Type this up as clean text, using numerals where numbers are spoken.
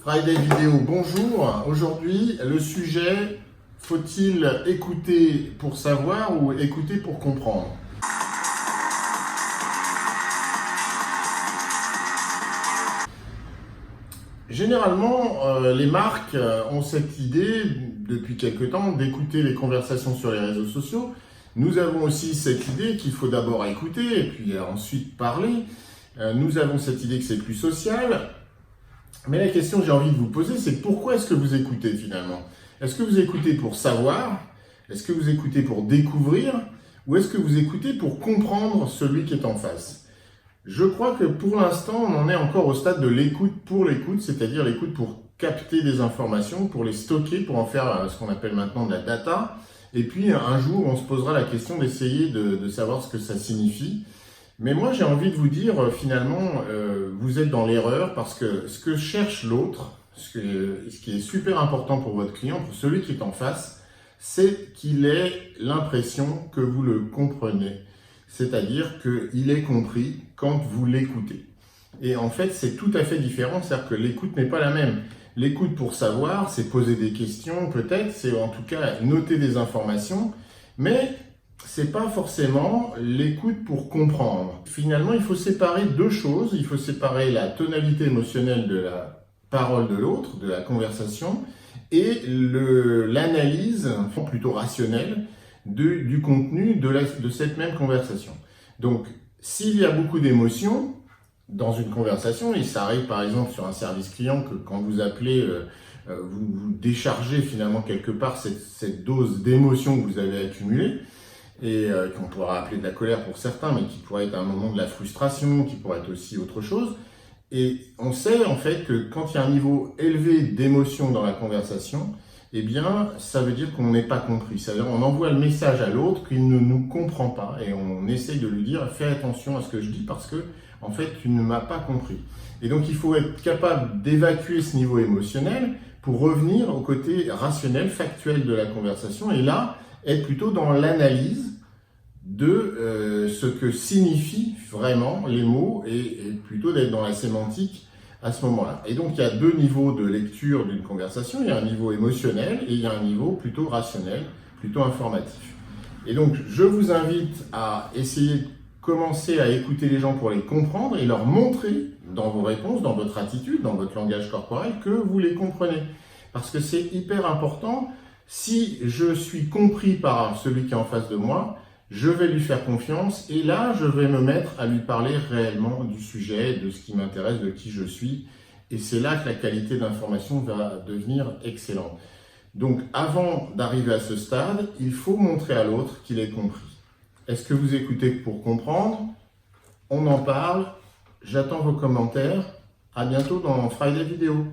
Friday Vidéo, bonjour. Aujourd'hui, le sujet, faut-il écouter pour savoir ou écouter pour comprendre? Généralement, les marques ont cette idée, depuis quelque temps, d'écouter les conversations sur les réseaux sociaux. Nous avons aussi cette idée qu'il faut d'abord écouter et puis ensuite parler. Nous avons cette idée que c'est plus social. Mais la question que j'ai envie de vous poser, c'est pourquoi est-ce que vous écoutez finalement? Est-ce que vous écoutez pour savoir? Est-ce que vous écoutez pour découvrir? Ou est-ce que vous écoutez pour comprendre celui qui est en face? Je crois que pour l'instant, on en est encore au stade de l'écoute pour l'écoute, c'est-à-dire l'écoute pour capter des informations, pour les stocker, pour en faire ce qu'on appelle maintenant de la data. Et puis un jour, on se posera la question d'essayer de savoir ce que ça signifie. Mais moi, j'ai envie de vous dire, finalement, vous êtes dans l'erreur parce que ce que cherche l'autre, ce qui est super important pour votre client, pour celui qui est en face, c'est qu'il ait l'impression que vous le comprenez. C'est-à-dire qu'il est compris quand vous l'écoutez. Et en fait, c'est tout à fait différent, c'est-à-dire que l'écoute n'est pas la même. L'écoute pour savoir, c'est poser des questions, peut-être, c'est en tout cas noter des informations, mais c'est pas forcément l'écoute pour comprendre. Finalement, il faut séparer deux choses. Il faut séparer la tonalité émotionnelle de la parole de l'autre, de la conversation, et l'analyse, plutôt rationnelle, du contenu de cette même conversation. Donc, s'il y a beaucoup d'émotions dans une conversation, et ça arrive par exemple sur un service client que quand vous appelez, vous déchargez finalement quelque part cette dose d'émotion que vous avez accumulée, et qu'on pourra appeler de la colère pour certains, mais qui pourrait être à un moment de la frustration, qui pourrait être aussi autre chose. Et on sait en fait que quand il y a un niveau élevé d'émotion dans la conversation, eh bien, ça veut dire qu'on n'est pas compris. Ça veut dire qu'on envoie le message à l'autre qu'il ne nous comprend pas, et on essaye de lui dire « fais attention à ce que je dis parce que, en fait, tu ne m'as pas compris ». Et donc, il faut être capable d'évacuer ce niveau émotionnel pour revenir au côté rationnel, factuel de la conversation, et là, être plutôt dans l'analyse de ce que signifient vraiment les mots et plutôt d'être dans la sémantique à ce moment-là. Et donc, il y a deux niveaux de lecture d'une conversation. Il y a un niveau émotionnel et il y a un niveau plutôt rationnel, plutôt informatif. Et donc, je vous invite à essayer de commencer à écouter les gens pour les comprendre et leur montrer dans vos réponses, dans votre attitude, dans votre langage corporel, que vous les comprenez. Parce que c'est hyper important. Si je suis compris par celui qui est en face de moi, je vais lui faire confiance et là, je vais me mettre à lui parler réellement du sujet, de ce qui m'intéresse, de qui je suis. Et c'est là que la qualité d'information va devenir excellente. Donc, avant d'arriver à ce stade, il faut montrer à l'autre qu'il est compris. Est-ce que vous écoutez pour comprendre? On en parle. J'attends vos commentaires. À bientôt dans Friday Vidéo.